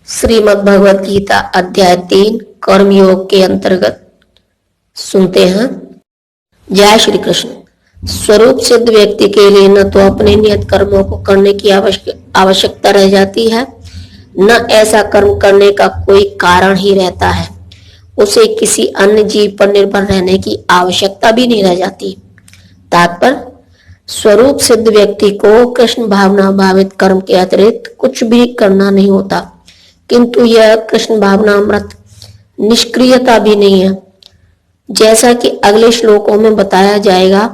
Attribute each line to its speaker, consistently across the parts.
Speaker 1: श्रीमद् भगवत गीता अध्याय 3 कर्मयोग के अंतर्गत सुनते हैं। जय श्री कृष्ण। स्वरूप सिद्ध व्यक्ति के लिए न तो अपने नियत कर्मों को करने की आवश्यकता रह जाती है, न ऐसा कर्म करने का कोई कारण ही रहता है। उसे किसी अन्य जीव पर निर्भर रहने की आवश्यकता भी नहीं रह जाती। तात्पर्य, स्वरूप सिद्ध व्यक्ति को कृष्ण भावना भावित कर्म के अतिरिक्त कुछ भी करना नहीं होता, किंतु यह कृष्ण भावना अमृत निष्क्रियता भी नहीं है। जैसा कि अगले श्लोकों में बताया जाएगा,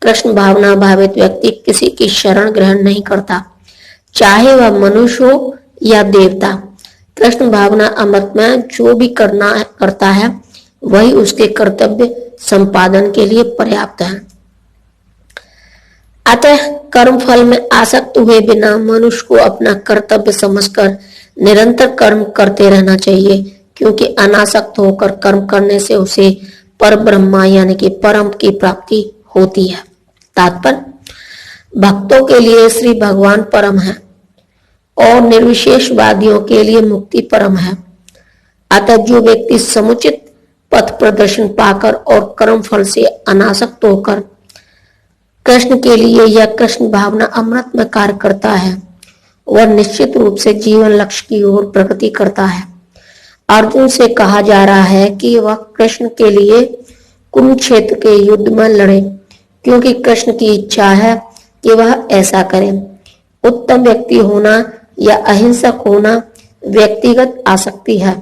Speaker 1: कृष्ण भावना भावित व्यक्ति किसी की शरण ग्रहण नहीं करता, चाहे वह मनुष्य हो या देवता। कृष्ण भावना अमृत में जो भी करता है वही उसके कर्तव्य संपादन के लिए पर्याप्त है। अतः कर्म फल में आसक्त हुए बिना मनुष्य को अपना कर्तव्य समझकर निरंतर कर्म करते रहना चाहिए, क्योंकि अनासक्त होकर कर्म करने से उसे पर ब्रह्मा यानी कि परम की प्राप्ति होती है। तात्पर्य, भक्तों के लिए श्री भगवान परम है और निर्विशेषवादियों के लिए मुक्ति परम है। अतः जो व्यक्ति समुचित पथ प्रदर्शन पाकर और कर्म फल से अनासक्त होकर कृष्ण के लिए या कृष्ण भावना अमृत में कार्य करता है, वह निश्चित रूप से जीवन लक्ष्य की ओर प्रगति करता है। अर्जुन से कहा जा रहा है कि वह कृष्ण के लिए कुरुक्षेत्र के युद्ध में लड़े, क्योंकि कृष्ण की इच्छा है कि वह ऐसा करे। उत्तम व्यक्ति होना या अहिंसक होना व्यक्तिगत आसक्ति है,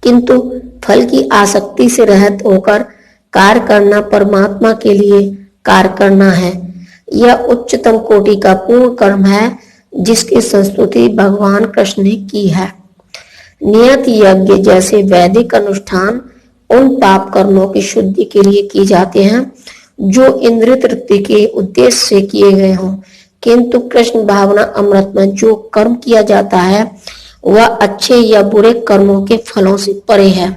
Speaker 1: किंतु फल की आसक्ति से रहित होकर कार्य करना परमात्मा के लिए कार्य करना है। यह उच्चतम कोटि का पूर्ण कर्म है जिसकी संस्तुति भगवान कृष्ण ने की है। नियत यज्ञ जैसे वैदिक अनुष्ठान उन पाप कर्मों की शुद्धि के लिए किए जाते हैं जो इंद्रिय तृप्ति के उद्देश्य से किए गए हों, किंतु कृष्ण भावना अमृत में जो कर्म किया जाता है वह अच्छे या बुरे कर्मों के फलों से परे है।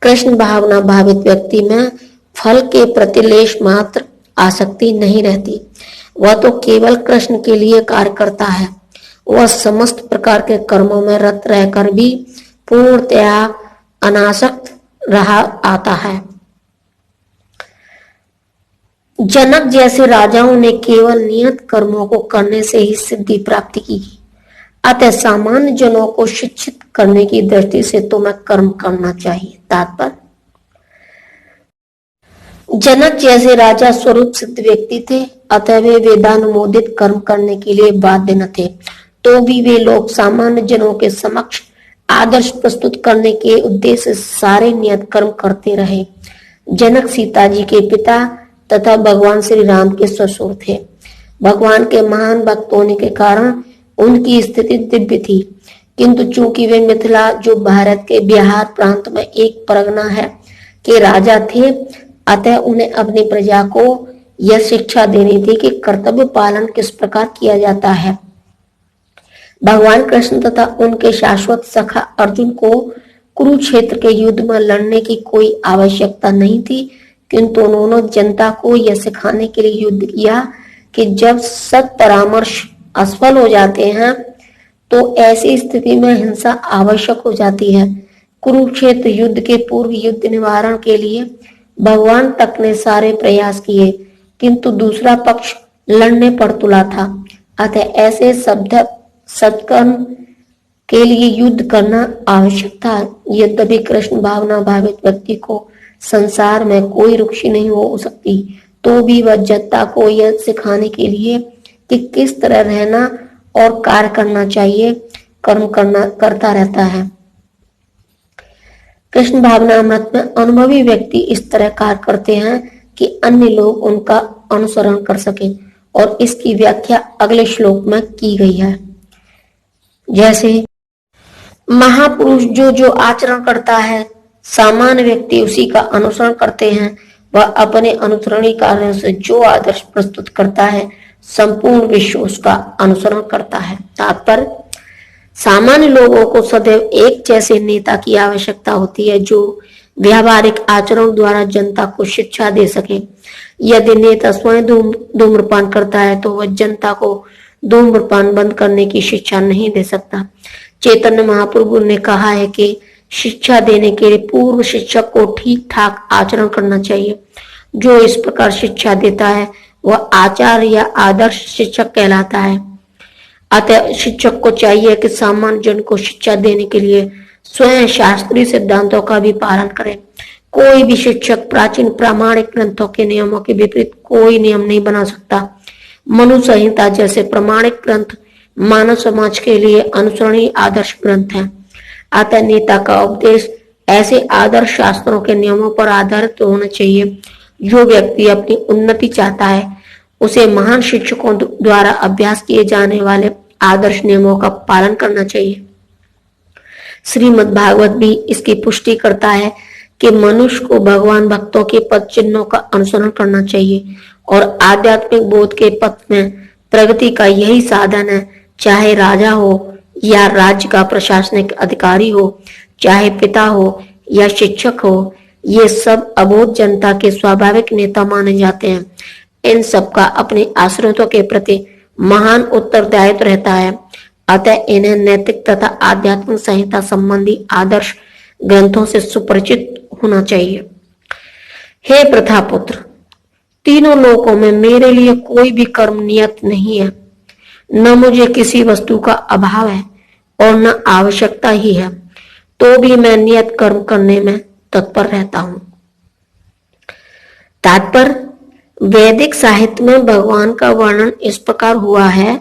Speaker 1: कृष्ण भावना भावित व्यक्ति में फल के प्रति लेश मात्र आसक्ति नहीं रहती। वह तो केवल कृष्ण के लिए कार्य करता है। वह समस्त प्रकार के कर्मों में रत रहकर भी पूर्णतया अनासक्त रहा आता है। जनक जैसे राजाओं ने केवल नियत कर्मों को करने से ही सिद्धि प्राप्ति की। अतः सामान्य जनों को शिक्षित करने की दृष्टि से तो मैं कर्म करना चाहिए। तात्पर्य, जनक जैसे राजा स्वरूप सिद्ध व्यक्ति थे, अतः वे वेदानुमोदित कर्म करने के लिए बाध्य न थे, तो भी वे लोग सामान्य जनों के समक्ष आदर्श प्रस्तुत करने के उद्देश्य से सारे नियत कर्म करते रहे। जनक सीता जी के पिता तथा भगवान श्री राम के ससुर थे। भगवान के महान भक्त होने के कारण उनकी स्थिति दिव्य थी, किंतु चूंकि वे मिथिला जो भारत के बिहार प्रांत में एक परगना है के राजा थे, अतः उन्हें अपनी प्रजा को यह शिक्षा देनी थी कि कर्तव्य पालन किस प्रकार किया जाता है। भगवान कृष्ण तथा उनके शाश्वत सखा अर्जुन को कुरुक्षेत्र के युद्ध में लड़ने की कोई आवश्यकता नहीं थी, किंतु उन्होंने जनता को यह सिखाने के लिए युद्ध किया कि जब सत परामर्श असफल हो जाते हैं तो ऐसी स्थिति में हिंसा आवश्यक हो जाती है। कुरुक्षेत्र युद्ध के पूर्व युद्ध निवारण के लिए भगवान तक ने सारे प्रयास किए, किंतु दूसरा पक्ष लड़ने पर तुला था। अतः ऐसे सत्कर्म के लिए युद्ध करना आवश्यक था। यद्यपि कृष्ण भावना भावित व्यक्ति को संसार में कोई रुचि नहीं हो सकती, तो भी वह जनता को यह सिखाने के लिए कि किस तरह रहना और कार्य करना चाहिए, कर्म करता रहता है। कृष्ण भावना अमृत में अनुभवी व्यक्ति इस तरह कार्य करते हैं कि अन्य लोग उनका अनुसरण कर सके, और इसकी व्याख्या अगले श्लोक में की गई है। जैसे महापुरुष जो आचरण करता है, सामान्य व्यक्ति उसी का अनुसरण करते हैं। वह अपने अनुसरणी कार्यों से जो आदर्श प्रस्तुत करता है, संपूर्ण विश्व उसका अनुसरण करता है। तात्पर्य, सामान्य लोगों को सदैव एक जैसे नेता की आवश्यकता होती है जो व्यावहारिक आचरण द्वारा जनता को शिक्षा दे सके। यदि नेता स्वयं धूम्रपान करता है तो वह जनता को धूम्रपान बंद करने की शिक्षा नहीं दे सकता। चैतन्य महाप्रभु ने कहा है कि शिक्षा देने के लिए पूर्व शिक्षक को ठीक ठाक आचरण करना चाहिए। जो इस प्रकार शिक्षा देता है वह आचार्य या आदर्श शिक्षक कहलाता है। अतः शिक्षक को चाहिए कि सामान्य जन को शिक्षा देने के लिए स्वयं शास्त्रीय सिद्धांतों का भी पालन करे। कोई भी शिक्षक प्राचीन प्रामाणिक ग्रंथों के नियमों के विपरीत कोई नियम नहीं बना सकता। मनु संहिता जैसे प्रामाणिक ग्रंथ मानव समाज के लिए अनुसरणीय आदर्श ग्रंथ हैं। अतः नेता का उपदेश ऐसे आदर्श शास्त्रों के नियमों पर आधारित होना चाहिए। जो व्यक्ति अपनी उन्नति चाहता है उसे महान शिक्षकों द्वारा अभ्यास किए जाने वाले आदर्श नियमों का पालन करना चाहिए। श्रीमद् भागवत भी इसकी पुष्टि करता है कि मनुष्य को भगवान भक्तों के पद चिन्हों का अनुसरण करना चाहिए और आध्यात्मिक बोध के पथ में प्रगति का यही साधन है। चाहे राजा हो या राज्य का प्रशासनिक अधिकारी हो, चाहे पिता हो या शिक्षक हो, ये सब अबोध जनता के स्वाभाविक नेता माने जाते हैं। इन सबका अपने आश्रितों के प्रति महान उत्तरदायित्व रहता है। अतः इन्हें नैतिक तथा आध्यात्मिक संहिता संबंधी आदर्श ग्रंथों से सुपरिचित होना चाहिए। हे प्रथापुत्र, तीनों लोकों में मेरे लिए कोई भी कर्म नियत नहीं है। न मुझे किसी वस्तु का अभाव है और न आवश्यकता ही है, तो भी मैं नियत कर्म करने में तत्पर रहता हूं। तात्पर्य, वैदिक साहित्य में भगवान का वर्णन इस प्रकार हुआ है।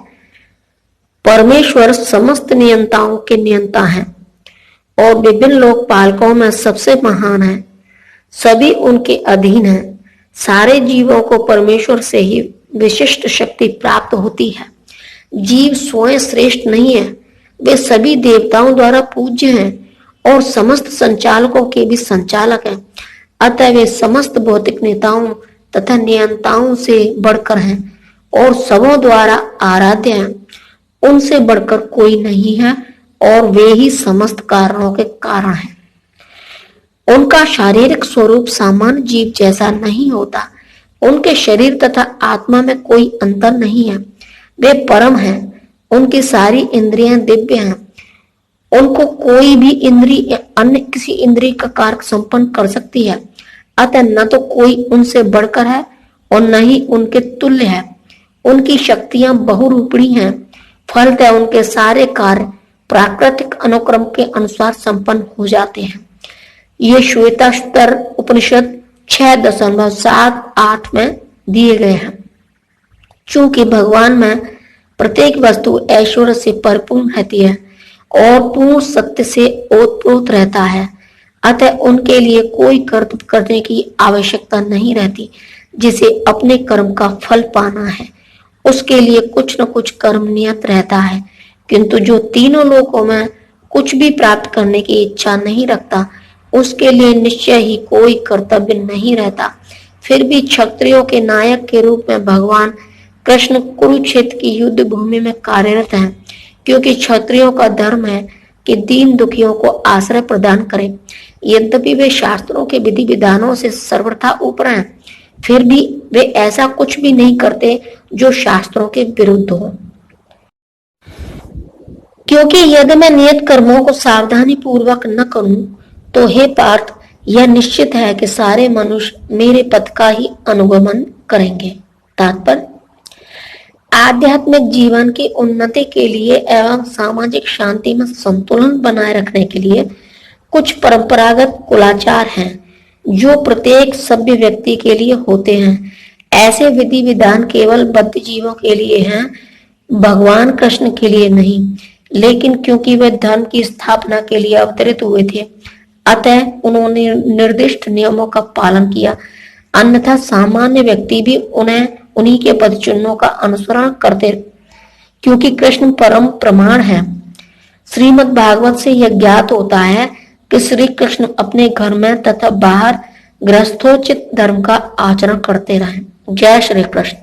Speaker 1: परमेश्वर समस्त नियंताओं के नियंता हैं और विभिन्न लोकपालकों में सबसे महान है। सभी उनके अधीन हैं। सारे जीवों को परमेश्वर से ही विशिष्ट शक्ति प्राप्त होती है। जीव स्वयं श्रेष्ठ नहीं है, वे सभी देवताओं द्वारा पूज्य हैं और समस्त संचालकों के भी संचालक हैं। अतः वे समस्त भौतिक नेताओं तथा नियंताओं से बढ़कर हैं और सबों द्वारा आराध्य हैं। उनसे बढ़कर कोई नहीं है और वे ही समस्त कारणों के कारण हैं। उनका शारीरिक स्वरूप सामान्य जीव जैसा नहीं होता। उनके शरीर तथा आत्मा में कोई अंतर नहीं है। वे परम हैं। उनकी सारी इंद्रियां दिव्य हैं। उनको कोई भी इंद्रिय अन्य किसी इंद्रिय का कार्य संपन्न कर सकती है। अतः न तो कोई उनसे बढ़कर है और न ही उनके तुल्य है। उनकी शक्तियां बहुरूपणी हैं। फलतः उनके सारे कार्य प्राकृतिक अनुक्रम के अनुसार संपन्न हो जाते हैं। ये श्वेताश्तर उपनिषद 6.78 में दिए गए हैं। चूंकि भगवान में प्रत्येक वस्तु ऐश्वर्य से परिपूर्ण रहती है और पूर्ण सत्य से ओतप्रोत रहता है, अतः उनके लिए कोई कर्म करने की आवश्यकता नहीं रहती। जिसे अपने कर्म का फल पाना है उसके लिए कुछ न कुछ कर्म नियत रहता है। किंतु जो तीनों लोकों में कुछ भी प्राप्त करने की इच्छा नहीं रखता उसके लिए निश्चय ही कोई कर्तव्य नहीं रहता। फिर भी क्षत्रियों के नायक के रूप में भगवान कृष्ण कुरुक्षेत्र की युद्ध भूमि में कार्यरत हैं, क्योंकि क्षत्रियों का धर्म है कि दीन दुखियों को आश्रय प्रदान करें। यद्यपि वे शास्त्रों के विधि विधानों से सर्वथा ऊपर हैं, फिर भी वे ऐसा कुछ भी नहीं करते जो शास्त्रों के विरुद्ध हो। क्योंकि यदि मैं नियत कर्मों को सावधानी पूर्वक न करूं तो हे पार्थ, यह निश्चित है कि सारे मनुष्य मेरे पथ का ही अनुगमन करेंगे। तात्पर्य, आध्यात्मिक जीवन की उन्नति के लिए एवं सामाजिक शांति में संतुलन बनाए रखने के लिए कुछ परंपरागत कुलाचार हैं जो प्रत्येक सभ्य व्यक्ति के लिए होते हैं। ऐसे विधि विधान केवल बद्ध जीवों के लिए हैं, भगवान कृष्ण के लिए नहीं। लेकिन क्योंकि वे धर्म की स्थापना के लिए अवतरित हुए थे, अतः उन्होंने निर्दिष्ट नियमों का पालन किया। अन्यथा सामान्य व्यक्ति भी उन्हीं के पद चिन्हों का अनुसरण करते, क्योंकि कृष्ण परम प्रमाण है। श्रीमद् भागवत से यह ज्ञात होता है कि श्री कृष्ण अपने घर में तथा बाहर गृहस्थोचित धर्म का आचरण करते रहे। जय श्री कृष्ण।